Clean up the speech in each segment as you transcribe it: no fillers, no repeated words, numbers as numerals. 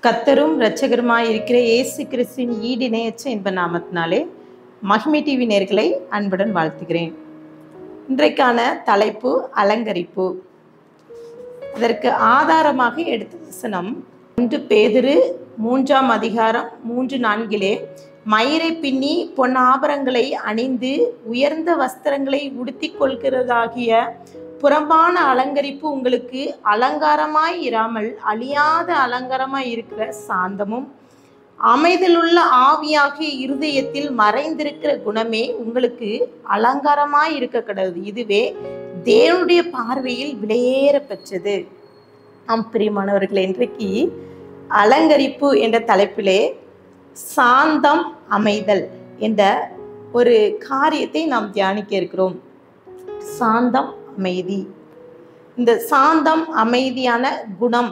கர்த்தரும் இரட்சகருமாய் இருக்கிற இயேசு கிறிஸ்துவின் ஈடிணையற்ற இன்ப நாமத்தினாலே மகிமை டிவி நேயர்களை அன்புடன் வாழ்த்துகிறேன். இன்றைக்கான தலைப்பு அலங்கரிப்பு. அதற்கு ஆதாரமாக எடுத்த வசனம் 1 பேதுரு 3ஆம் அதிகாரம் 3-4 மயிரை பின்னி பொன்னாபரங்களை அணிந்து உயர்ந்த வஸ்திரங்களை உடுத்தி கொள்கிறதாகிய புறம்பான அலங்கரிப்பு உங்களுக்கு அலங்காரமாய் இராமல் அழியாத அலங்காரமாய் இருக்கிற சாந்தமும் அமைதலுள்ள ஆவியாகிய இருதயத்தில் மறைந்திருக்கிற குணமே உங்களுக்கு அலங்காரமாய் இருக்க கடவுது. இதுவே தேவனுடைய பார்வையில் விலையேற பெற்றது. பிரியமானவர்களே, இன்றைக்கு அலங்கரிப்பு என்ற தலைப்பிலே சாந்தம் அமைதல் என்ற ஒரு காரியத்தை நாம் தியானிக்க இருக்கிறோம். சாந்தம் அமைதி. இந்த சாந்தம் அமைதியான குணம்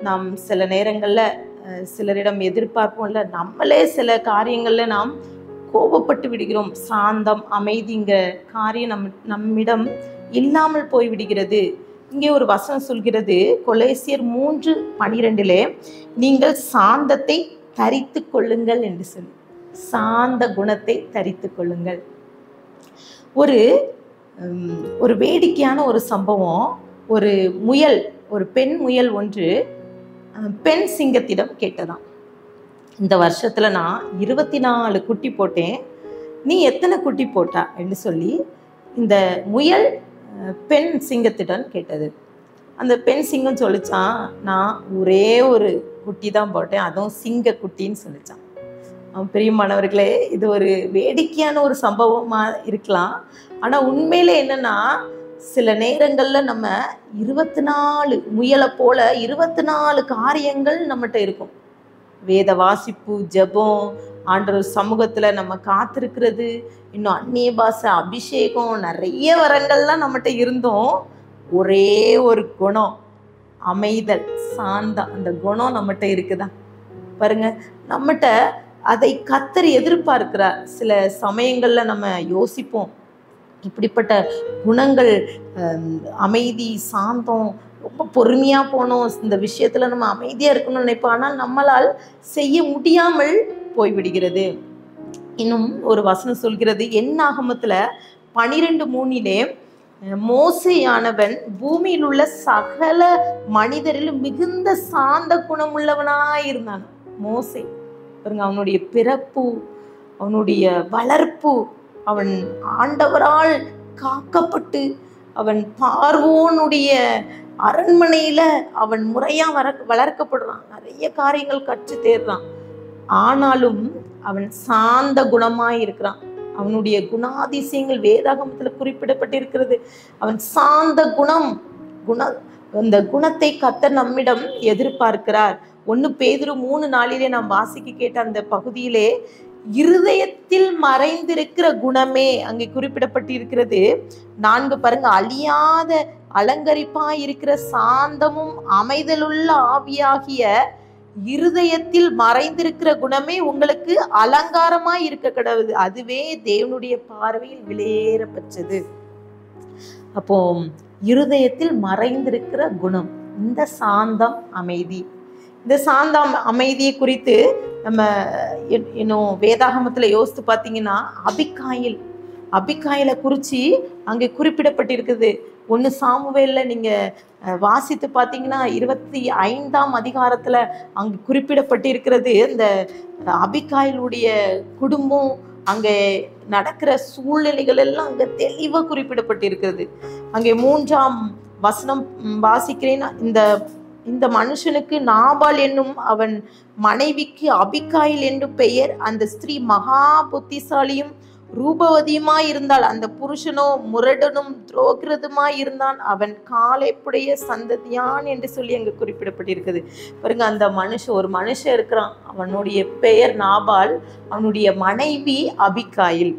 நாம் சில நேரங்களில் சிலரிடம் எதிர்பார்ப்போம்ல, நம்மளே சில காரியங்களில் நாம் கோபப்பட்டு விடுகிறோம். சாந்தம் அமைதிங்கிற காரியம் நம்மிடம் இல்லாமல் போய்விடுகிறது. இங்கே ஒரு வசனம் சொல்கிறது, கொலேசியர் 3:12 நீங்கள் சாந்தத்தை தரித்து கொள்ளுங்கள் என்று சொல்லி, சாந்த குணத்தை தரித்து கொள்ளுங்கள். ஒரு வேடிக்கையான ஒரு சம்பவம். ஒரு பெண் முயல் ஒன்று பெண் சிங்கத்திடம் கேட்டதாம், இந்த வருஷத்துல நான் 24 குட்டி போட்டேன், நீ எத்தனை குட்டி போட்டா என்று சொல்லி இந்த முயல் பெண் சிங்கத்திடம் கேட்டது. அந்த பெண் சிங்கம் சொல்லிச்சான், நான் ஒரே ஒரு குட்டி தான் போட்டேன், அதுவும் சிங்க குட்டின்னு சொல்லிச்சான். பிரியமானவர்களே, இது ஒரு வேடிக்கையான ஒரு சம்பவமாக இருக்கலாம். ஆனால் உண்மையிலே என்னன்னா, சில நேரங்களில் நம்ம 24 முயலை போல 24 காரியங்கள் நம்மகிட்ட இருக்கும். வேத வாசிப்பு, ஜெபம், ஆண்டவர் சமூகத்தில் நம்ம காத்திருக்கிறது, இன்னும் அந்நிய பாஷை, அபிஷேகம், நிறைய வரங்கள்லாம் நம்மகிட்ட இருந்தோம். ஒரே ஒரு குணம் அமைதல், சாந்தம், அந்த குணம் நம்மகிட்ட இருக்குதா பாருங்க. நம்மகிட்ட அதை கர்த்தர் எதிர்பார்க்கிறார். சில சமயங்கள்ல நம்ம யோசிப்போம், இப்படிப்பட்ட குணங்கள், அமைதி, சாந்தம், ரொம்ப பொறுமையா போனோம், இந்த விஷயத்துல நம்ம அமைதியா இருக்கணும்னு நினைப்போம். ஆனால் நம்மளால் செய்ய முடியாமல் போய்விடுகிறது. இன்னும் ஒரு வசனம் சொல்கிறது, என்னாகமத்துல 12:3 மோசேயானவன் பூமியில் உள்ள சகல மனிதரிலும் மிகுந்த சாந்த குணமுள்ளவனாய் இருந்தான். மோசே பாருங்க, அவனுடைய பிறப்பு, அவனுடைய வளர்ப்பு, அவன் ஆண்டவரால் காக்கப்பட்டு அவன் பார்வோனுடைய அரண்மனையில அவன் முறையா வளர்க்கப்படுறான், நிறைய காரியங்கள் கற்று தேர்றான். ஆனாலும் அவன் சாந்த குணமாய் இருக்கிறான். அவனுடைய குணாதிசயங்கள் வேதாகமத்தில் குறிப்பிடப்பட்டிருக்கிறது. அவன் சாந்த அந்த குணத்தை கர்த்தர் நம்மிடம் எதிர்பார்க்கிறார். 1 பேதுரு 3:4 நாம் வாசிக்க கேட்ட அந்த பகுதியிலே இருதயத்தில் மறைந்திருக்கிற குணமே அங்கே குறிப்பிடப்பட்டிருக்கிறது. 4 பாருங்க, அழியாத அலங்கரிப்பாய் இருக்கிற சாந்தமும் அமைதலுள்ள ஆவியாகிய இருதயத்தில் மறைந்திருக்கிற குணமே உங்களுக்கு அலங்காரமாய் இருக்க கடவுது. அதுவே தேவனுடைய பார்வையில் விலையேற பெற்றது. அப்போ இருதயத்தில் மறைந்திருக்கிற குணம் இந்த சாந்தம் அமைதி. இந்த சாந்தம் அமைதியை குறித்து நம்ம இன்னும் வேதாகமத்துல யோசித்து பார்த்தீங்கன்னா, அபிகாயிலை குறித்து அங்கே குறிப்பிடப்பட்டிருக்குது. 1 சாமுவேல்ல நீங்க வாசித்து பார்த்தீங்கன்னா 25ஆம் அதிகாரத்துல அங்கு குறிப்பிடப்பட்டிருக்கிறது. இந்த அபிகாயிலுடைய குடும்பம், அங்கே நடக்கிற சூழ்நிலைகள் எல்லாம் அங்க தெளிவாக குறிப்பிடப்பட்டிருக்கிறது. அங்கே 3ஆம் வசனம் வாசிக்கிறேன், இந்த மனுஷனுக்கு நாபால் என்னும் அவன் மனைவிக்கு அபிகாயில் என்னும் பெயர். அந்த ஸ்திரீ மகா புத்திசாலியும் ரூபவதியுமாய் இருந்தாள். அந்த புருஷனோ முரடனும் துரோகிரதுமாய் இருந்தான். அவன் காலேப்புடைய சந்ததியான் என்று சொல்லி அங்கு குறிப்பிடப்பட்டிருக்குது. பாருங்க, அந்த ஒரு மனுஷன் இருக்கிறான், அவனுடைய பெயர் நாபால், அவனுடைய மனைவி அபிகாயில்.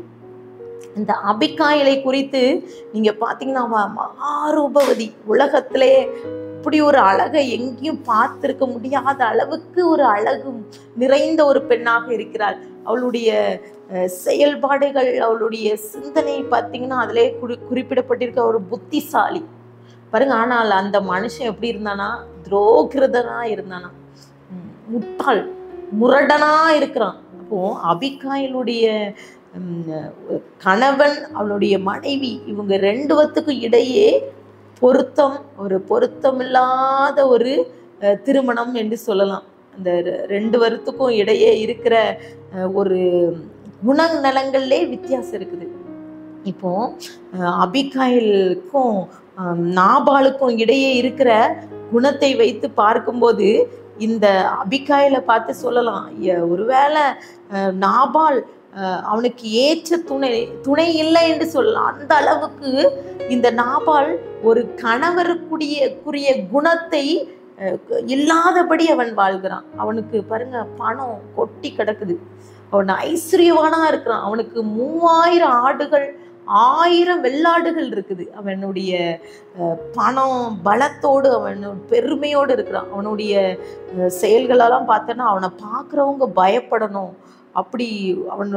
இந்த அபிகாயிலை குறித்து நீங்க பார்த்தீங்கன்னா, மகாரூபவதி, உலகத்திலே இப்படி ஒரு அழகை எங்கேயும் பார்த்திருக்க முடியாத அளவுக்கு ஒரு அழகு நிறைந்த ஒரு பெண்ணாக இருக்கிறாள். அவளுடைய செயல்பாடுகள், அவளுடைய சிந்தனை பார்த்தீங்கன்னா அதிலே குறிப்பிடப்பட்டிருக்க ஒரு புத்திசாலி பாருங்க. ஆனால் அந்த மனுஷன் எப்படி இருந்தானா, துரோகிருதனா இருந்தானா. முட்டாள், முரடனா இருக்கிறான். அப்போ அபிகாயிலுடைய கணவன், அவளுடைய மனைவி, இவங்க ரெண்டு பேத்துக்கும் இடையே ஒரு பொருத்தமில்லாத ஒரு திருமணம் என்று சொல்லலாம். அந்த ரெண்டு பேர்த்துக்கும் இடையே இருக்கிற ஒரு குணநலங்கள்லே வித்தியாசம் இருக்குது. இப்போ அபிகாயிலுக்கும் நாபாலுக்கும் இடையே இருக்கிற குணத்தை வைத்து பார்க்கும்போது இந்த அபிகாயிலை பார்த்து சொல்லலாம், ஒருவேளை நாபால் அவனுக்கு ஏற்ற துணை இல்லை என்று சொல்லலாம். அந்த அளவுக்கு இந்த நாபால் ஒரு கணவருக்குரிய குணத்தை இல்லாதபடி அவன் வாழ்கிறான். அவனுக்கு பாருங்க, பணம் கொட்டி கிடக்குது, அவன் ஐஸ்வர்யவானா இருக்கிறான், அவனுக்கு 3000 ஆடுகள் 1000 வெள்ளாடுகள் இருக்குது. அவனுடைய பணம் பலத்தோடு அவன் பெருமையோடு இருக்கிறான். அவனுடைய செயல்களெல்லாம் பார்த்தோன்னா அவனை பார்க்குறவங்க பயப்படணும். அப்படி அவன்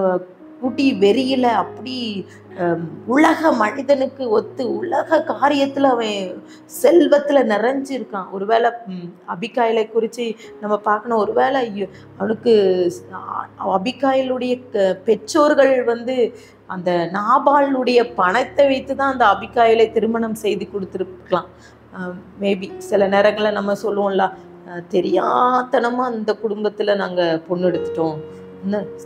குட்டி வெறியில அப்படி உலக மனிதனுக்கு ஒத்து உலக காரியத்துல அவன் செல்வத்துல நிறைஞ்சு இருக்கான். ஒருவேளை அபிகாயிலை குறித்து நம்ம பார்க்கணும், ஒருவேளை அவனுக்கு அபிகாயிலுடைய பெற்றோர்கள் அந்த நாபாலுடைய பணத்தை வைத்து தான் அந்த அபிகாயிலை திருமணம் செய்து கொடுத்துருக்கலாம். மேபி சில நேரங்களில் நம்ம சொல்லுவோம்ல, தெரியாதனமா அந்த குடும்பத்துல நாங்க பொண்ணு எடுத்துட்டோம்,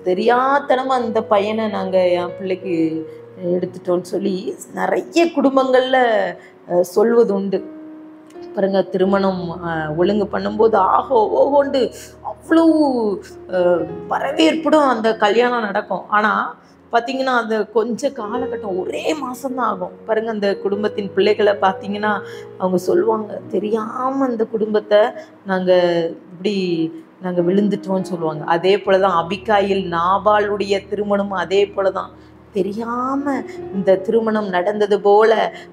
தெரியாதனமா அந்த பையனை நாங்கள் என் பிள்ளைக்கு எடுத்துட்டோன்னு சொல்லி நிறைய குடும்பங்களில் சொல்வது உண்டு. பாருங்க, திருமணம் ஒழுங்கு பண்ணும்போது ஆகோ ஓகோண்டு அவ்வளோ வரவேற்புடும் அந்த கல்யாணம் நடக்கும். ஆனால் பார்த்தீங்கன்னா அந்த கொஞ்சம் காலகட்டம், ஒரே மாதம்தான் ஆகும். பாருங்கள், அந்த குடும்பத்தின் பிள்ளைகளை பார்த்தீங்கன்னா அவங்க சொல்லுவாங்க, தெரியாமல் அந்த குடும்பத்தை நாங்கள் விழுந்துட்டோம்னு சொல்லுவாங்க. அதே போல தான் அபிகாயில் நாபாலுடைய திருமணமும் அதே போல தான். தெரியாமல் இந்த திருமணம் நடந்தது போல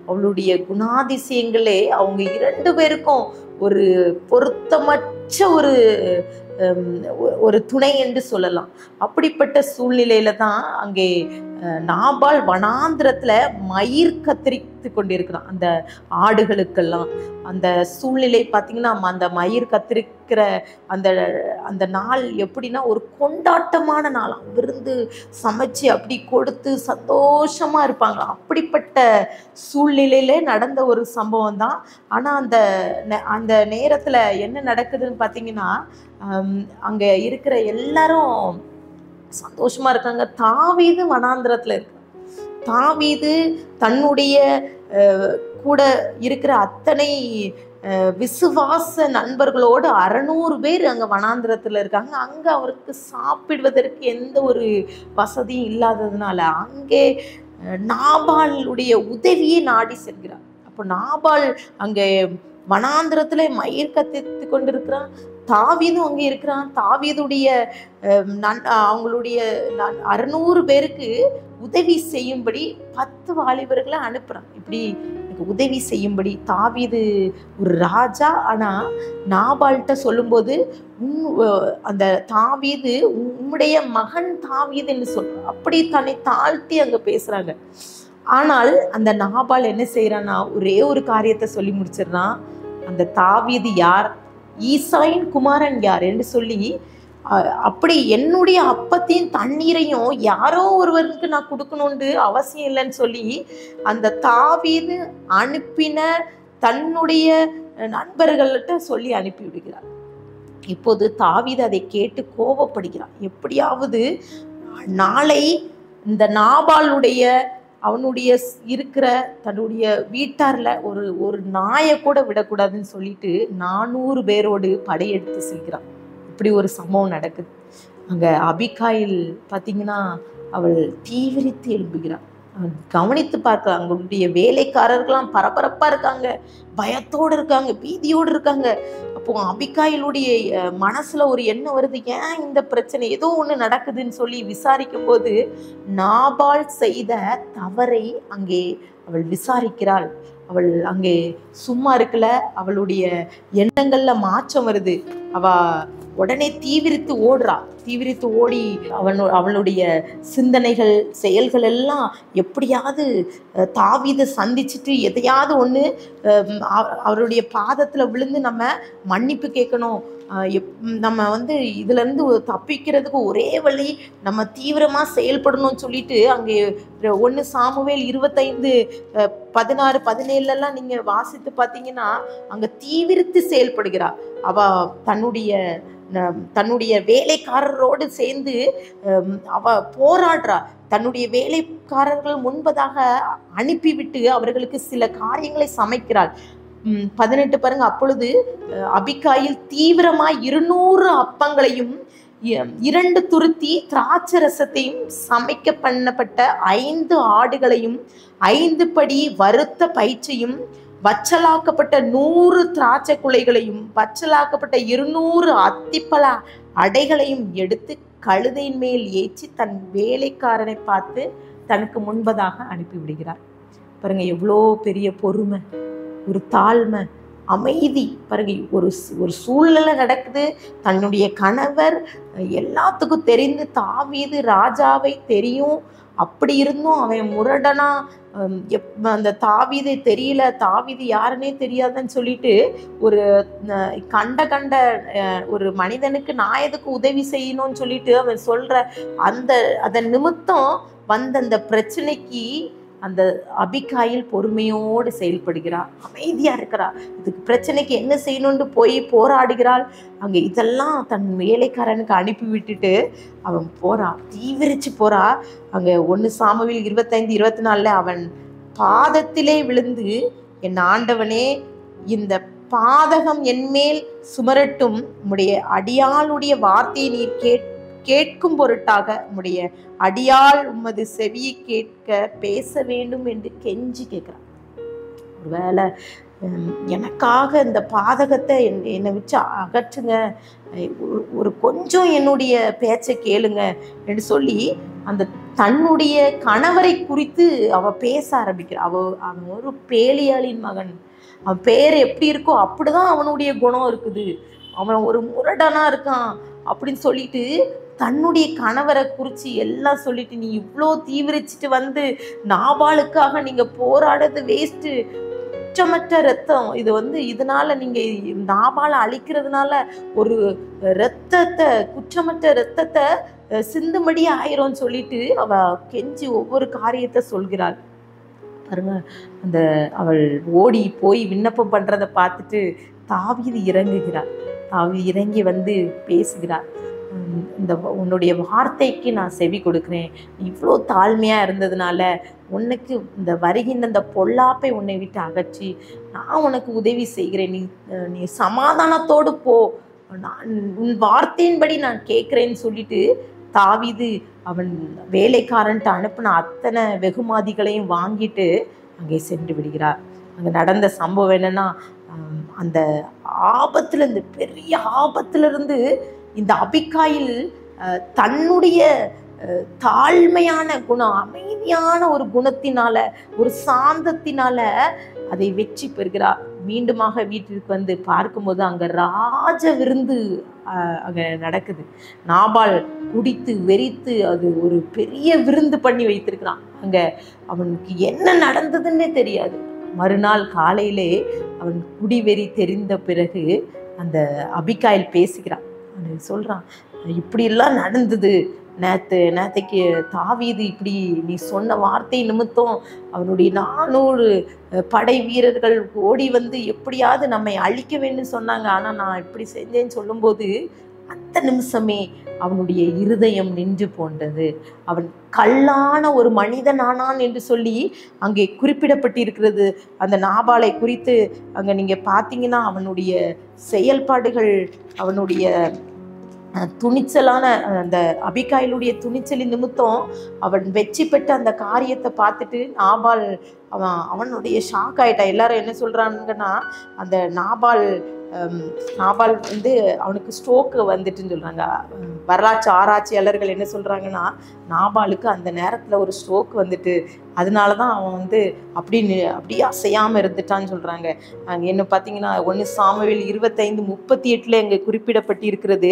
அவளுடைய குணாதிசயங்களே அவங்க 2 பேருக்கும் ஒரு பொருத்தமற்ற ஒரு துணை என்று சொல்லலாம். அப்படிப்பட்ட சூழ்நிலையில தான் அங்கே நாபால் வனாந்திரத்துல மயிர் கத்தரித்து கொண்டிருக்கிறான் அந்த ஆடுகளுக்கெல்லாம். அந்த சூழ்நிலை பார்த்தீங்கன்னா அந்த மயிர் கத்திரிக்கிற அந்த நாள் எப்படின்னா ஒரு கொண்டாட்டமான நாளாம். விருந்து சமைச்சு அப்படி கொடுத்து சந்தோஷமா இருப்பாங்க. அப்படிப்பட்ட சூழ்நிலையில நடந்த ஒரு சம்பவம் தான். ஆனா அந்த நேரத்துல என்ன நடக்குதுன்னு பார்த்தீங்கன்னா, அங்க இருக்கிற எல்லாரும் சந்தோஷமா இருக்காங்க. தாவீது வனாந்திரத்துல இருக்கு. தாவீது தன்னுடைய கூட இருக்கிற அத்தனை விசுவாச நண்பர்களோடு 600 பேர் அங்க வனாந்திரத்துல இருக்காங்க. அங்க அவருக்கு சாப்பிடுவதற்கு எந்த ஒரு வசதியும் இல்லாததுனால அங்கே நாபாலுடைய உதவியை நாடி செல்கிறார். அப்போ நாபால் அங்கே வனாந்திரத்துல மயிர் கத்தித்து கொண்டிருக்கிறான். தாவீதும் அங்கே இருக்கிறான். தாவீதுடைய அவங்களுடைய 600 பேருக்கு உதவி செய்யும்படி 10 வாலிபர்களை அனுப்புறான். இப்படி உதவி செய்யும்படி. தாவீது ஒரு ராஜா. ஆனா நாபால்கிட்ட சொல்லும்போது அந்த தாவீது உம்முடைய மகன் தாவீதுன்னு சொல்றான். அப்படி தன்னை தாழ்த்தி அங்க பேசுறாங்க. ஆனால் அந்த நாபால் என்ன செய்யறான்னா ஒரே ஒரு காரியத்தை சொல்லி முடிச்சிடறான். அந்த தாவீது யார், ஈசாயின் குமாரன் யார் என்று சொல்லி, அப்படி என்னுடைய அப்பத்தையும் தண்ணீரையும் யாரோ ஒருவருக்கு நான் கொடுக்கணும்னு அவசியம் இல்லைன்னு சொல்லி அந்த தாவீது அனுப்பின தன்னுடைய நண்பர்கள்ட்ட சொல்லி அனுப்பி விடுகிறார். இப்போது தாவீது அதை கேட்டு கோபப்படுகிறான். எப்படியாவது நாளை இந்த நாபாலுடைய அவனுடைய இருக்கிற தன்னுடைய வீட்டார்ல ஒரு நாயை கூட விடக்கூடாதுன்னு சொல்லிட்டு 400 பேரோடு படையெடுத்து செல்கிறான். இப்படி ஒரு சம்பவம் நடக்குது. அங்க அபிகாயில் பார்த்தீங்கன்னா அவள் தீவிரித்து எழும்புகிறாள். கவனித்து பார்க்க அவங்களுடைய வேலைக்காரர்கள்லாம் பரபரப்பா இருக்காங்க, பயத்தோடு இருக்காங்க, பீதியோடு இருக்காங்க. அப்போ அபிகாயிலுடைய மனசுல ஒரு எண்ணம் வருது, ஏன் இந்த பிரச்சனை, ஏதோ ஒண்ணு நடக்குதுன்னு சொல்லி விசாரிக்கும் போது நாபால் செய்த தவறை அங்கே அவள் விசாரிக்கிறாள். அவள் அங்கே சும்மா இருக்கல, அவளுடைய எண்ணங்கள்ல மாற்றம் வருது. அவ உடனே தீவிரித்து ஓடுறா. தீவிரித்து ஓடி அவளுடைய சிந்தனைகள் செயல்கள் எல்லாம் எப்படியாவது தாவீதை சந்திச்சுட்டு எதையாவது ஒன்று அவருடைய பாதத்தில் விழுந்து நம்ம மன்னிப்பு கேட்கணும், நம்ம வந்து இதுலேருந்து தப்பிக்கிறதுக்கு ஒரே வழி நம்ம தீவிரமாக செயல்படணும்னு சொல்லிட்டு அங்கே 1 சாமுவேல் 25 16 17 நீங்கள் வாசித்து பார்த்தீங்கன்னா அங்கே தீவிரித்து செயல்படுகிறா. அவ தன்னுடைய வேலைக்காரரோடு சேர்ந்து அவ போராடுறா. தன்னுடைய வேலைக்காரர்கள் முன்பதாக அனுப்பிவிட்டு அவர்களுக்கு சில காரியங்களை சமைக்கிறாள். 18 பாருங்க. அப்பொழுது அபிகாயில் தீவிரமாய் 200 அப்பங்களையும் 2 துருத்தி திராட்சை ரசத்தையும் சமைக்க பண்ணப்பட்ட 5 ஆடுகளையும் 5 படி வறுத்த பயிற்சையும் வச்சலாக்கப்பட்ட 100 திராட்சை குலைகளையும் வச்சலாக்கப்பட்ட 200 அத்திப்பழ அடைகளையும் எடுத்து கழுதையின் மேல் ஏற்றி தன் வேலைக்காரனை பார்த்து தனக்கு முன்பதாக அனுப்பிவிடுகிறார். பாருங்க, எவ்வளோ பெரிய பொறுமை, ஒரு தாழ்மை, அமைதி. பாருங்க, ஒரு சூழ்நிலை நடக்குது. தன்னுடைய கணவர் எல்லாத்துக்கும் தெரிந்து, தாவீது ராஜாவை தெரியும். அப்படி இருந்தும் அவன் முரடனா அந்த தாவீதை தெரியல, தாவீது யாருன்னே தெரியாதுன்னு சொல்லிட்டு ஒரு கண்ட ஒரு மனிதனுக்கு நான் எதுக்கு உதவி செய்யணும்னு சொல்லிட்டு அவன் சொல்ற அதன் நிமித்தம் வந்த அந்த பிரச்சனைக்கு அந்த அபிகாயில் பொறுமையோடு செயல்படுகிறாள், அமைதியா இருக்கிறாள். இதுக்கு பிரச்சனைக்கு என்ன செய்யணும்னு போய் போராடுகிறாள். அங்கே இதெல்லாம் தன் வேலைக்காரனுக்கு அனுப்பி விட்டுட்டு அவன் போறான், தீவிரிச்சு போறா. அங்கே 1 சாமுவேல் 25 24 அவன் பாதத்திலே விழுந்து, என் ஆண்டவனே, இந்த பாதகம் என்மேல் சுமரட்டும், உம்முடைய அடியாளுடைய வார்த்தையை நீர் கேட்கும் பொருட்டாக உம்முடைய அடியாள் உமது செவியை கேட்க பேச வேண்டும் என்று கெஞ்சி கேட்கிறான். ஒருவேளை எனக்காக இந்த பாதகத்தை என்னை வச்சு அகற்றுங்க, ஒரு கொஞ்சம் என்னுடைய பேச்சை கேளுங்க என்று சொல்லி அந்த தன்னுடைய கணவரை குறித்து அவ பேச ஆரம்பிக்கிறான். அவன் ஒரு பேலியாளின் மகன், அவன் பேர் எப்படி இருக்கோ அப்படிதான் அவனுடைய குணம் இருக்குது, அவன் ஒரு முரடனா இருக்கான் அப்படின்னு சொல்லிட்டு தன்னுடைய கணவரை குறித்து எல்லாம் சொல்லிட்டு, நீ இவ்வளோ தீவிரிச்சிட்டு வந்து நாபாலுக்காக நீங்கள் போராடுறது வேஸ்ட்டு, குற்றமற்ற ரத்தம் இது இதனால நீங்கள் நாபாலை அழிக்கிறதுனால ஒரு ரத்தத்தை, குற்றமற்ற ரத்தத்தை சிந்தும்படி ஆயிரோன்னு சொல்லிட்டு அவ கெஞ்சி ஒவ்வொரு காரியத்தை சொல்கிறாள். பாருங்க, அவள் ஓடி போய் விண்ணப்பம் பண்ணுறதை பார்த்துட்டு தாவீது இறங்குகிறார். தாவீது இறங்கி பேசுகிறார். உன்னுடைய வார்த்தைக்கு நான் செவி கொடுக்குறேன், இவ்வளோ தாழ்மையாக இருந்ததுனால உனக்கு இந்த வருகின்ற இந்த பொல்லாப்பை உன்னை விட்டு அகற்றி நான் உனக்கு உதவி செய்கிறேன், நீ சமாதானத்தோடு போ, நான் உன் வார்த்தையின்படி நான் கேட்குறேன்னு சொல்லிட்டு தாவீது அவன் வேலைக்காரன்ட்டு அனுப்பின அத்தனை வெகுமதிகளையும் வாங்கிட்டு அங்கே சென்று விடுகிறார். அங்கே நடந்த சம்பவம் என்னன்னா, அந்த ஆபத்துலேருந்து, பெரிய ஆபத்திலிருந்து இந்த அபிகாயில் தன்னுடைய தாழ்மையான குணம், அமைதியான ஒரு குணத்தினால, ஒரு சாந்தத்தினால அதை வெற்றி பெறுகிறார். மீண்டுமாக வீட்டிற்கு பார்க்கும்போது அங்கே ராஜ விருந்து அங்கே நடக்குது. நாபால் குடித்து வெறித்து அது ஒரு பெரிய விருந்து பண்ணி வைத்திருக்கிறான். அங்கே அவனுக்கு என்ன நடந்ததுன்னே தெரியாது. மறுநாள் காலையிலே அவன் குடிவெறி தெரிந்த பிறகு அந்த அபிகாயில் பேசுகிறான். அவன் சொல்கிறான், இப்படியெல்லாம் நடந்தது, நேத்தைக்கு தாவீது இப்படி நீ சொன்ன வார்த்தை நிமித்தம் அவனுடைய 400 படை வீரர்கள் ஓடி எப்படியாவது நம்மை அழிக்க வேண்டும் சொன்னாங்க, ஆனால் நான் இப்படி செஞ்சேன்னு சொல்லும்போது அந்த நிமிஷமே அவனுடைய இருதயம் நின்று போன்றது, அவன் கல்லான ஒரு மனிதனானான் என்று சொல்லி அங்கே குறிப்பிடப்பட்டிருக்கிறது. அந்த நாபாலை குறித்து அங்கே நீங்கள் பார்த்தீங்கன்னா அவனுடைய செயல்பாடுகள், அவனுடைய துணிச்சலான அந்த அபிகாயிலுடைய துணிச்சலின் நிமித்தம் அவன் வெற்றி பெற்ற அந்த காரியத்தை பார்த்துட்டு நாபால் அவனுடைய ஷாக் ஆயிட்டான். எல்லாரும் என்ன சொல்றாங்கன்னா, அந்த நாபால் அவனுக்கு ஸ்ட்ரோக்கு வந்துட்டுன்னு சொல்றாங்க. வரலாற்று ஆராய்ச்சியாளர்கள் என்ன சொல்றாங்கன்னா, நாபாலுக்கு அந்த நேரத்தில் ஒரு ஸ்ட்ரோக் வந்துட்டு, அதனால தான் அவன் அப்படியே அசையாமல் இருந்துட்டான்னு சொல்றாங்க. அங்கே என்ன பார்த்தீங்கன்னா 1 சாமுவேல் 25:38 அங்கே குறிப்பிடப்பட்டு இருக்கிறது.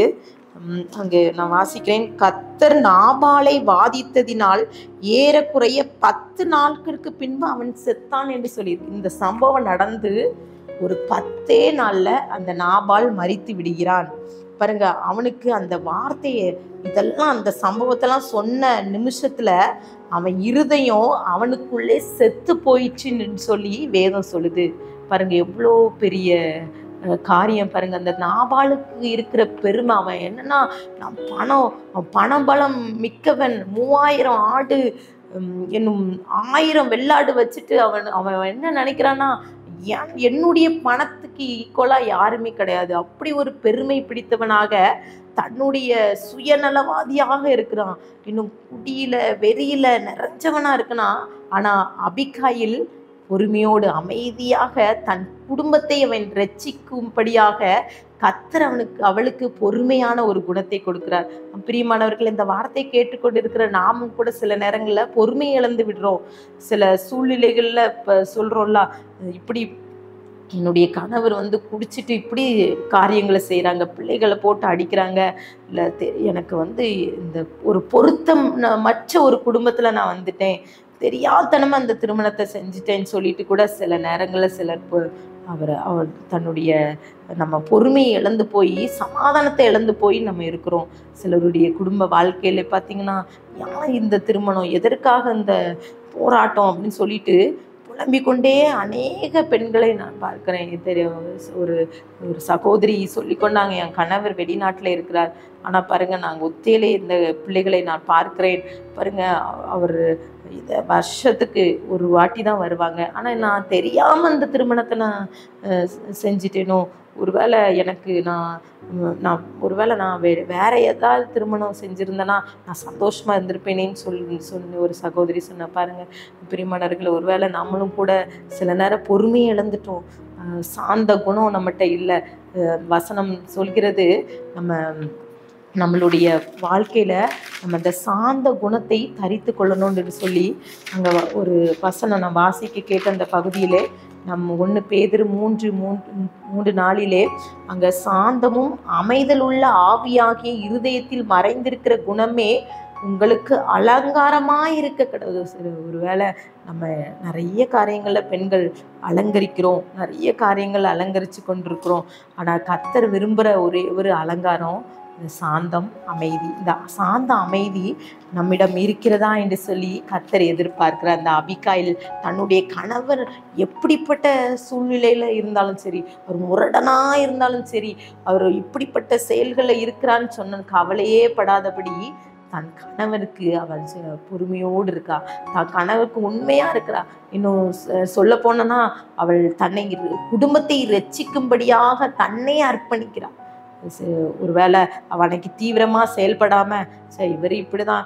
அங்கே நான் வாசிக்கிறேன். கர்த்தர் நாபாலை வாதித்ததினால் ஏறக்குறைய 10 நாட்களுக்கு பின்பு அவன் செத்தான் என்று சொல்லியிருக்கு. இந்த சம்பவம் நடந்து ஒரு 10 நாள்ல அந்த நாபால் மரித்து விடுகிறான். பாருங்க, அவனுக்கு அந்த வார்த்தையை, இதெல்லாம் அந்த சம்பவத்தெல்லாம் சொன்ன நிமிஷத்துல அவன் இருதயம் அவனுக்குள்ளே செத்து போயிடுச்சுன்னு சொல்லி வேதம் சொல்லுது. பாருங்க எவ்வளோ பெரிய காரியம் பாருங்க. அந்த நாபாலுக்கு இருக்கிற பெருமை, அவன் என்னன்னா, நான் பணம் பலம் மிக்கவன், 3000 ஆடு என்னும் 1000 வெள்ளாடு வச்சுட்டு அவன் அவன் என்ன நினைக்கிறான்னா, என்னுடைய பணத்துக்கு ஈக்குவலா யாருமே கிடையாது. அப்படி ஒரு பெருமை பிடித்தவனாக தன்னுடைய சுயநலவாதியாக இருக்கிறான். இன்னும் குடியில வெறியில நிறைஞ்சவனா இருக்கிறான். ஆனா அபிகாயில் பொறுமையோடு அமைதியாக தன் குடும்பத்தை அவன் ரட்சிக்கும்படியாக கர்த்தர் அவளுக்கு பொறுமையான ஒரு குணத்தை கொடுக்கிறார். பிரியமானவர்கள், இந்த வார்த்தை கேட்டுக்கொண்டிருக்கிற நாமும் கூட சில நேரங்களில் பொறுமை இழந்து விடுறோம். சில சூழ்நிலைகளில் இப்போ சொல்கிறோம்ல, இப்படி என்னுடைய கணவர் குடிச்சிட்டு இப்படி காரியங்களை செய்கிறாங்க, பிள்ளைகளை போட்டு அடிக்கிறாங்க, இல்லை எனக்கு இந்த ஒரு பொருத்தம் மற்ற ஒரு குடும்பத்தில் நான் வந்துட்டேன், தெரியாதனமா அந்த திருமணத்தை செஞ்சுட்டேன்னு சொல்லிட்டு கூட சில நேரங்களில் சிலர் அவர் தன்னுடைய நம்ம பொறுமையை இழந்து போய் சமாதானத்தை இழந்து போய் நம்ம இருக்கிறோம். சிலருடைய குடும்ப வாழ்க்கையில பார்த்தீங்கன்னா, யார் இந்த திருமணம், எதற்காக இந்த போராட்டம் அப்படின்னு சொல்லிட்டு புலம்பிக்கொண்டே அநேக பெண்களை நான் பார்க்கிறேன். தெரியும், ஒரு ஒரு சகோதரி சொல்லிக்கொண்டாங்க, என் கணவர் வெளிநாட்டில் இருக்கிறார், ஆனால் பாருங்க நாங்கள் ஒத்தையிலே இந்த பிள்ளைகளை நான் பார்க்கிறேன், பாருங்க அவர் இதை வருஷத்துக்கு ஒரு வாட்டி தான் வருவாங்க, ஆனால் நான் தெரியாமல் இந்த திருமணத்தை நான் செஞ்சிட்டேனோ, ஒருவேளை எனக்கு நான் ஒருவேளை நான் வேற ஏதாவது திருமணம் செஞ்சுருந்தேன்னா நான் சந்தோஷமாக இருந்திருப்பேனேன்னு சொல்லி ஒரு சகோதரி சொன்ன. பாருங்க பிரியமானவர்களே, ஒருவேளை நம்மளும் கூட சில நேரம் பொறுமையை இழந்துட்டோம், சாந்த குணம் நம்மகிட்ட இல்லை. வசனம் சொல்கிறது, நம்மளுடைய வாழ்க்கையில் நம்ம அந்த சாந்த குணத்தை தரித்து கொள்ளணும்னு சொல்லி அங்கே ஒரு வசனம் நான் வாசிக்க கேட்ட அந்த பகுதியிலே நம்ம 1 பேதுரு 3:4 அங்கே சாந்தமும் அமைதலுள்ள ஆவியாகிய இருதயத்தில் மறைந்திருக்கிற குணமே உங்களுக்கு அலங்காரமாயிருக்க கடவுள். ஒருவேளை நம்ம நிறைய காரியங்களில் பெண்கள் அலங்கரிக்கிறோம், நிறைய காரியங்கள் அலங்கரித்து கொண்டிருக்கிறோம், ஆனால் கர்த்தர் விரும்புகிற ஒரு அலங்காரம் இந்த சாந்தம், அமைதி. இந்த சாந்த அமைதி நம்மிடம் இருக்கிறதா என்று சொல்லி கர்த்தர் எதிர்பார்க்கிற அந்த அபிகாயில் தன்னுடைய கணவர் எப்படிப்பட்ட சூழ்நிலையில் இருந்தாலும் சரி, அவர் முரடனாக இருந்தாலும் சரி, அவர் இப்படிப்பட்ட செயல்களில் இருக்கிறான்னு சொன்ன கவலையே படாதபடி தன் கணவருக்கு அவள் பொறுமையோடு இருக்கா, தன் கணவருக்கு உண்மையாக இருக்கிறா. இன்னும் சொல்ல போனோன்னா அவள் தன்னை குடும்பத்தை ரட்சிக்கும்படியாக தன்னை அர்ப்பணிக்கிறாள். ஒருவேளை அவள் அன்னைக்கு தீவிரமாக செயல்படாமல், சரி இவர் இப்படி தான்,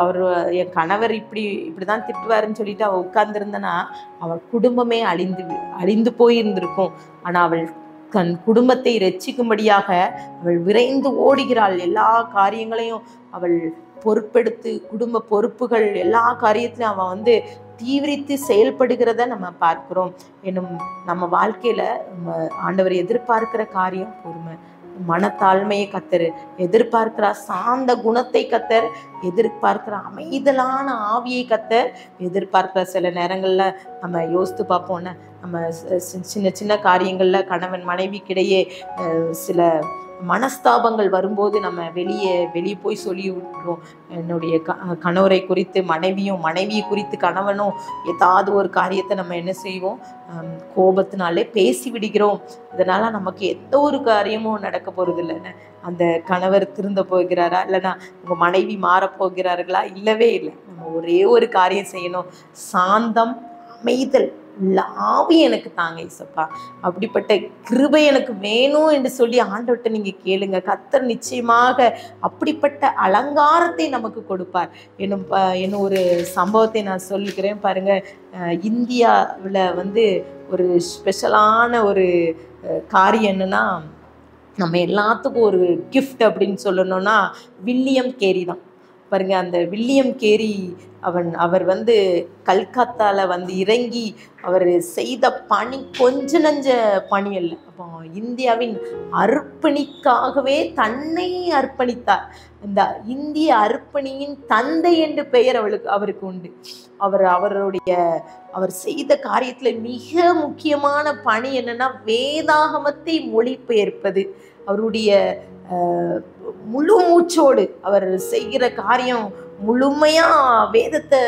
அவர் என் கணவர் இப்படி தான் திட்டுவாருன்னு சொல்லிட்டு அவள் உட்கார்ந்துருந்தனா அவள் குடும்பமே அழிந்து போயிருந்திருக்கும். ஆனால் அவள் தன் குடும்பத்தை ரட்சிக்கும்படியாக அவள் விரைந்து ஓடுகிறாள். எல்லா காரியங்களையும் அவள் பொறுப்பெடுத்து, குடும்ப பொறுப்புகள் எல்லா காரியத்திலையும் அவன் தீவிரித்து செயல்படுகிறத நம்ம பார்க்கிறோம். இன்னும் நம்ம வாழ்க்கையில ஆண்டவர் எதிர்பார்க்கிற காரியம் பொறுமை, மனத்தாழ்மையை கர்த்தர் எதிர்பார்க்கிறார், சாந்த குணத்தை கர்த்தர் எதிர்பார்க்கிற, அமைதலான ஆவியை கர்த்தர் எதிர்பார்க்கிற. சில நேரங்கள்ல நம்ம யோசித்து பார்ப்போம்னா, நம்ம சின்ன சின்ன காரியங்கள்ல கணவன் மனைவிக்கிடையே சில மனஸ்தாபங்கள் வரும்போது நம்ம வெளியே போய் சொல்லி விட்டுறோம். என்னுடைய கணவரை குறித்து மனைவியும், மனைவியை குறித்து கணவனும் ஏதாவது ஒரு காரியத்தை நம்ம என்ன செய்வோம், கோபத்தினாலே பேசி விடுகிறோம். இதனால நமக்கு எந்த ஒரு காரியமும் நடக்க போறது இல்லைன்னு. அந்த கணவர் திருந்த போகிறாரா, இல்லைன்னா உங்கள் மனைவி மாறப்போகிறார்களா? இல்லவே இல்லை. நம்ம ஒரே ஒரு காரியம் செய்யணும், சாந்தம் அமைதல் உள்ள ஆவி எனக்கு தாங்க இசப்பா, அப்படிப்பட்ட கிருபை எனக்கு வேணும் என்று சொல்லி ஆண்டவர்கிட்ட நீங்க கேளுங்க. கர்த்தர் நிச்சயமாக அப்படிப்பட்ட அலங்காரத்தை நமக்கு கொடுப்பார். இன்னும் ஒரு சம்பவத்தை நான் சொல்லிக்கிறேன் பாருங்க. இந்தியாவில் ஒரு ஸ்பெஷலான ஒரு காரியம் என்னன்னா, நம்ம எல்லாத்துக்கும் ஒரு கிஃப்ட் அப்படின்னு சொல்லணும்னா வில்லியம் கேரி தான். பாருங்க, அந்த வில்லியம் கேரி அவர் வந்து கல்கத்தால வந்து இறங்கி அவர் செய்த பணி கொஞ்ச நஞ்ச பணி அல்ல. அப்போ இந்தியாவின் அர்ப்பணிக்காகவே தன்னை அர்ப்பணித்தார். இந்த இந்திய அர்ப்பணியின் தந்தை என்று பெயர் அவருக்கு உண்டு. அவர் செய்த காரியத்துல மிக முக்கியமான பணி என்னன்னா, வேதாகமத்தை மொழிபெயர்ப்பது. அவருடைய முழு மூச்சோடு அவர் செய்கிற காரியம் முழுமையா வேதத்தை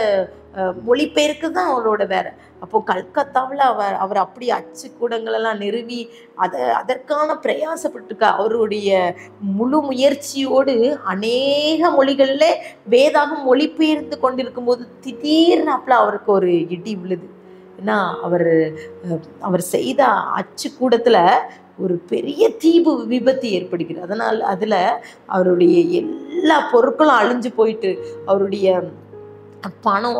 மொழிபெயர்க்கு தான் அவரோட வேலை. அப்போ கல்கத்தாவில் அவர் அப்படி அச்சு கூடங்களெல்லாம் நிறுவி அதற்கான பிரயாசப்பட்டுக்க அவருடைய முழு முயற்சியோடு அநேக மொழிகளில் வேதாகம் மொழிபெயர்த்து கொண்டிருக்கும் போது திடீர்னு அவருக்கு ஒரு இடி விழுது. ஏன்னா அவர் செய்த அச்சு கூடத்தில் ஒரு பெரிய தீவு விபத்து ஏற்படுகிறது. அதனால் அதில் அவருடைய எல்லா பொருட்களும் அழிஞ்சு போயிட்டு, அவருடைய பணம்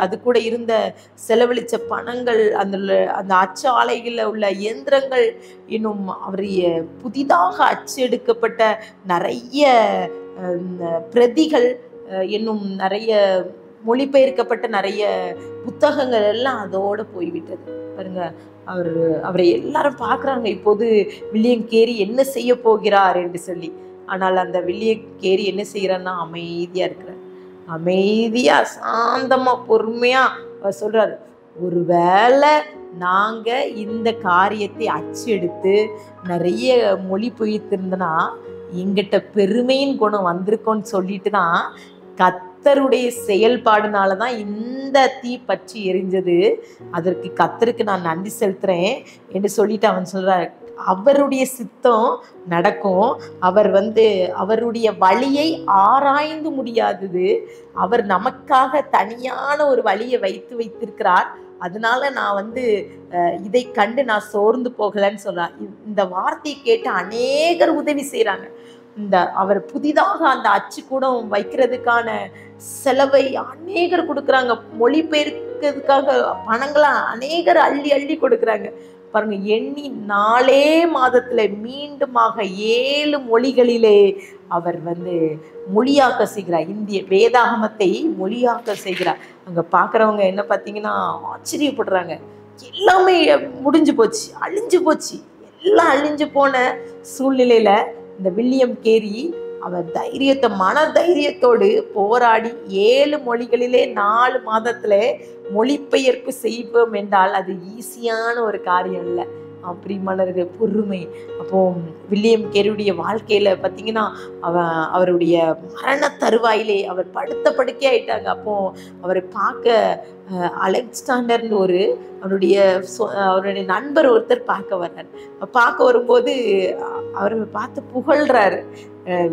அது கூட இருந்த செலவழித்த பணங்கள், அந்த அச்சு ஆலைகளில் உள்ள இயந்திரங்கள், இன்னும் அவருடைய புதிதாக அச்சு எடுக்கப்பட்ட நிறைய பிரதிகள், இன்னும் நிறைய மொழிபெயர்க்கப்பட்ட நிறைய புத்தகங்கள் எல்லாம் அதோடு போய்விட்டது. பாருங்க, அவரை எல்லாரும் பார்க்குறாங்க, இப்போது வில்லியம் கேரி என்ன செய்ய போகிறார் என்று சொல்லி. ஆனால் அந்த வில்லியம் கேரி என்ன செய்கிறார்னா, அமைதியாக இருக்கிறார். அமைதியாக சாந்தமாக பொறுமையாக அவர் சொல்கிறார், ஒருவேளை நாங்கள் இந்த காரியத்தை அச்சு எடுத்து நிறைய மொழிபெயர்த்திருந்தோன்னா எங்கிட்ட பெருமையின் குணம் வந்திருக்கோன்னு சொல்லிட்டு தான் கர்த்தருடைய செயல்பாடுனால தான் இந்த தீ பற்றி எரிஞ்சது. அதற்கு கர்த்தருக்கு நான் நன்றி செலுத்துறேன் என்று சொல்லிட்டு அவன் சொல்றார், அவருடைய சித்தம் நடக்கும். அவருடைய வழியை ஆராய்ந்து முடியாதது. அவர் நமக்காக தனியான ஒரு வழியை வைத்திருக்கிறார். அதனால நான் இதை கண்டு நான் சோர்ந்து போகலன்னு சொல்றார். இந்த வார்த்தையை கேட்டு அநேகர் உதவி செய்யறாங்க. அவர் புதிதாக அந்த அச்சு கூட வைக்கிறதுக்கான செலவை அநேகர் கொடுக்குறாங்க. மொழிபெயர்க்கிறதுக்காக பணங்களை அநேகர் அள்ளி அள்ளி கொடுக்குறாங்க. பாருங்க, எண்ணி 4 மாதத்துல மீண்டுமாக 7 மொழிகளிலே அவர் மொழியாக்க செய்கிறார். இந்திய வேதாகமத்தை மொழியாக்க செய்கிறார். அங்க பாக்குறவங்க என்ன பார்த்தீங்கன்னா ஆச்சரியப்படுறாங்க. எல்லாமே முடிஞ்சு போச்சு, அழிஞ்சு போச்சு. எல்லாம் அழிஞ்சு போன சூழ்நிலையில இந்த வில்லியம் கேரி அவர் மன தைரியத்தோடு போராடி 7 மொழிகளிலே 4 மாதத்துல மொழிபெயர்ப்பு செய்வோம் என்றால் அது ஈஸியான ஒரு காரியம் இல்லை. பிரியமானவர்களே, பொறுமை. அப்போ வில்லியம் கேரியுடைய வாழ்க்கையில பார்த்தீங்கன்னா அவருடைய மரண தருவாயிலே அவர் படுத்த படுக்கை ஆயிட்டாங்க. அப்போ அவரை பார்க்க அலெக்சாண்டர்னு அவருடைய நண்பர் ஒருத்தர் பார்க்க வர்றார். பார்க்க வரும்போது அவர் பார்த்து புகழ்றாரு.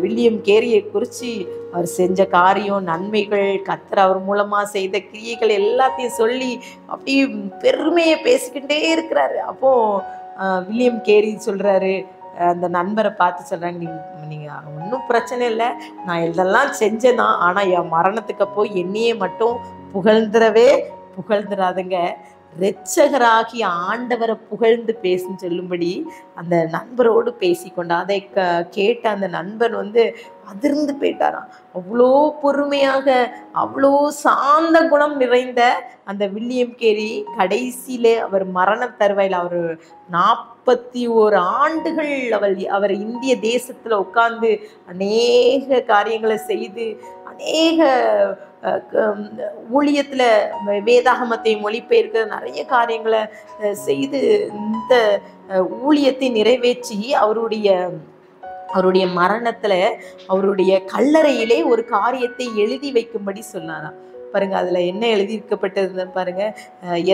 வில்லியம் கேரியை குறித்து அவர் செஞ்ச காரியம், நன்மைகள், கர்த்தர் அவர் மூலமா செய்த கிரியைகள் எல்லாத்தையும் சொல்லி அப்படியே பெருமையை பேசிக்கிட்டே இருக்கிறாரு. அப்போ வில்லியம் கேரி சொல்றாரு, அந்த நண்பரை பார்த்து சொல்றாங்க, நீங்க ஒன்றும் பிரச்சனை இல்லை, நான் இதெல்லாம் செஞ்சேதான், ஆனா என் மரணத்துக்கு போய் என்னையே மட்டும் புகழ்ந்துடாதுங்க, இரட்சகராகிய ஆண்டவரை புகழ்ந்து பேசுன்னு சொல்லும்படி அந்த நண்பரோடு பேசிக்கொண்டா. அதை கேட்ட அந்த நண்பன் அதிர்ந்து போயிட்டாராம். அவ்வளோ பொறுமையாக, அவ்வளோ சாந்த குணம் நிறைந்த அந்த வில்லியம் கேரி கடைசியிலே அவர் மரண தருவாயில் அவர் 41 ஆண்டுகள் அவர் இந்திய தேசத்துல உட்கார்ந்து அநேக காரியங்களை செய்து, அநேக ஊழியத்துல வேதாகமத்தை மொழிபெயர்க்க நிறைய காரியங்களை செய்து இந்த ஊழியத்தை நிறைவேற்றி அவருடைய மரணத்துல அவருடைய கல்லறையிலே ஒரு காரியத்தை எழுதி வைக்கும்படி சொன்னாராம். பாருங்க, அதுல என்ன எழுதியிருக்கப்பட்டது பாருங்க,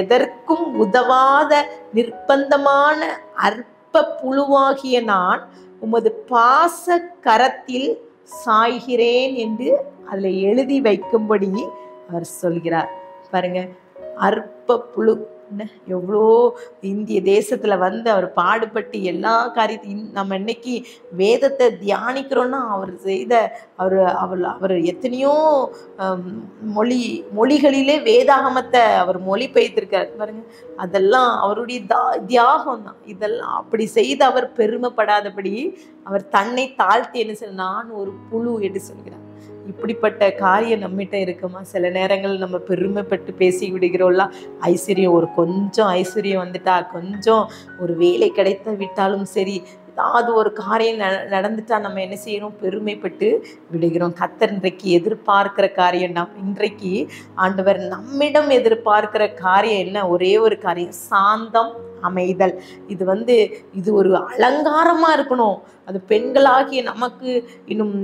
எதற்கும் உதவாத நிர்பந்தமான அற்ப புழுவாகிய நான் உமது பாச கரத்தில் சாய்கிறேன் என்று அதுல எழுதி வைக்கும்படி அவர் சொல்கிறார். பாருங்க, அற்ப புழு, என்ன எவ்வளோ இந்திய தேசத்தில் வந்து அவர் பாடுபட்டு எல்லா காரியத்தையும் நம்ம இன்னைக்கு வேதத்தை தியானிக்கிறோன்னா அவர் செய்த அவர் எத்தனையோ ஆம், மொழிகளிலே வேதாகமத்தை அவர் மொழிபெயர்த்திருக்கார் பாருங்க. அதெல்லாம் அவருடைய தியாகம் தான். இதெல்லாம் அப்படி செய்து அவர் பெருமைப்படாதபடி அவர் தன்னை தாழ்த்தி என்ன சொல்ல, நான் ஒரு புழு என்று சொல்கிறார். இப்படிப்பட்ட காரியம் நம்மகிட்ட இருக்குமா? சில நேரங்கள் நம்ம பெருமைப்பட்டு பேசி விடுகிறோம்ல. ஐஸ்வர்யம், ஒரு கொஞ்சம் ஐஸ்வர்யம் வந்துட்டா, கொஞ்சம் ஒரு வேலை கிடைத்து விட்டாலும் சரி, ஏதாவது ஒரு காரியம் நடந்துட்டா நம்ம என்ன செய்யறோம்? பெருமைப்பட்டு விடுகிறோம். கர்த்தர் இன்றைக்கு எதிர்பார்க்கிற காரியம், இன்றைக்கு ஆண்டவர் நம்மிடம் எதிர்பார்க்கிற காரியம் என்ன? ஒரே ஒரு காரியம், சாந்தம், அமைதல். இது ஒரு அலங்காரமா இருக்கணும். அது பெண்களாகிய நமக்கு, இன்னும்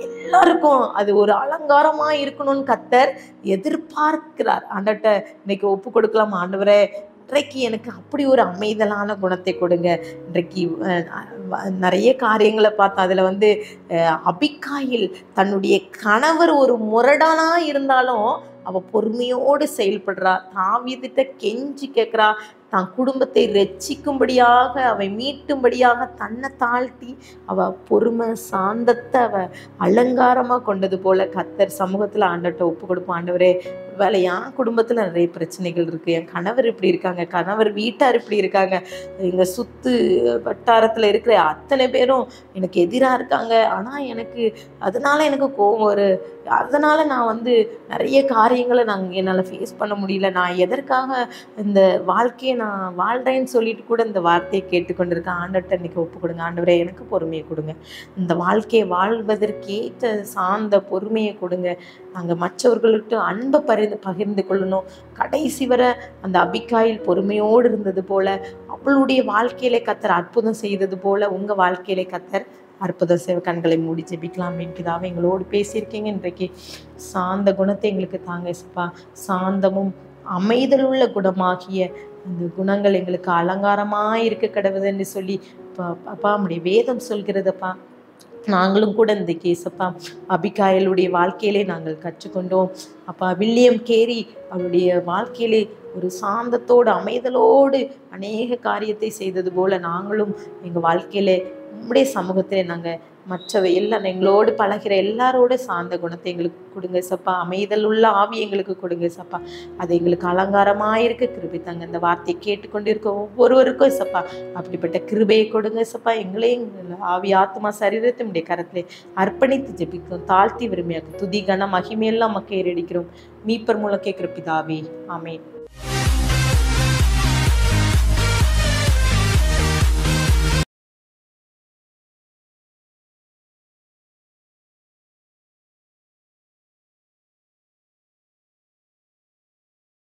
எல்லாருக்கும் அது ஒரு அலங்காரமா இருக்கணும்னு கர்த்தர் எதிர்பார்க்கிறார். ஆண்டவர்கிட்ட இன்னைக்கு ஒப்பு கொடுக்கலாம். ஆண்டவரே, இன்றைக்கு எனக்கு அப்படி ஒரு அமைதலான குணத்தை கொடுங்க. இன்றைக்கு நிறைய காரியங்களை பார்த்தா அதில் அபிகாயில் தன்னுடைய கணவர் ஒரு முரடானா இருந்தாலும் அவ பொறுமையோடு செயல்படுறா. தாவீதுகிட்ட கெஞ்சி கேட்குறா. தான் குடும்பத்தை ரட்சிக்கும்படியாக, அவை மீட்டும்படியாக தன்னை தாழ்த்தி அவ பொறுமை சாந்தத்தை அவ அலங்காரமாக கொண்டது போல கர்த்தர் சமூகத்தில் ஆண்டவர்கிட்ட ஒப்பு கொடுப்போம். ஆண்டவரே, வேலை என் குடும்பத்தில் நிறைய பிரச்சனைகள் இருக்குது, என் கணவர் இப்படி இருக்காங்க, கணவர் வீட்டார் இப்படி இருக்காங்க, எங்கள் சுற்று வட்டாரத்தில் இருக்கிற அத்தனை பேரும் எனக்கு எதிராக இருக்காங்க. ஆனால் அதனால் எனக்கு கோபம் வரும். அதனால் நான் நிறைய காரியங்களை என்னால் ஃபேஸ் பண்ண முடியல. நான் எதற்காக இந்த வாழ்க்கையை நான் வாழ்கிறேன்னு சொல்லிட்டு கூட இந்த வார்த்தையை கேட்டுக்கொண்டிருக்கேன். ஆண்டவர்கிட்ட இன்றைக்கி ஒப்பு கொடுங்க. ஆண்டவரே, எனக்கு பொறுமையை கொடுங்க. இந்த வாழ்க்கையை வாழ்வதற்கேற்ற சார்ந்த பொறுமையை கொடுங்க. நாங்கள் மற்றவர்கள்ட்ட அன்பை பகிர்ந்து கொள்ளணும். கடைசி வரை அந்த அபிகாயில் பொறுமையோடு இருந்தது போல, அவளுடைய வாழ்க்கையிலே கர்த்தர் அற்புதம் செய்தது போல உங்கள் வாழ்க்கையிலே கர்த்தர் அற்புதம் செய்வ. கண்களை மூடி ஜெபிக்கலாம். பிதாவே, எங்களோடு பேசியிருக்கீங்க. இன்றைக்கு சாந்த குணத்தை எங்களுக்கு தாங்க இயேசுப்பா. சாந்தமும் அமைதலுள்ள குணமாகிய அந்த குணங்கள் எங்களுக்கு அலங்காரமாக இருக்க கடவுதுன்னு சொல்லி அப்பா நம்முடைய வேதம் சொல்கிறதப்பா. நாங்களும் கூட இந்த கேசப்பா அபிகாயிலுடைய வாழ்க்கையிலே நாங்கள் கற்றுக்கொண்டோம். அப்பா, வில்லியம் கேரி அவருடைய வாழ்க்கையிலே ஒரு சாந்தத்தோடு அமைதலோடு அநேக காரியத்தை செய்தது போல நாங்களும் எங்கள் வாழ்க்கையிலே நம்முடைய சமூகத்திலே நாங்கள் மற்றவை எல்லாம் எங்களோடு பழகிற எல்லாரோட சார்ந்த குணத்தை எங்களுக்கு கொடுங்க சப்பா. அமைதல் உள்ள ஆவி எங்களுக்கு கொடுங்க சப்பா. அது எங்களுக்கு அலங்காரமாக இருக்க கிருபை தாங்க. இந்த வார்த்தையை கேட்டுக்கொண்டு இருக்க ஒவ்வொருவருக்கும் சப்பா அப்படிப்பட்ட கிருபையை கொடுங்க சப்பா. எங்களையும் ஆவி ஆத்மா சரீரத்தை உடைய கரத்திலே அர்ப்பணித்து ஜெபிக்கும். தாழ்த்தி விரும்பியாக்கும். துதி கன மகிமையெல்லாம் மக்கள் ஏறடிக்கிறோம். மீப்பர் மூலம் கேட்கிற பிதாவே, ஆமென்.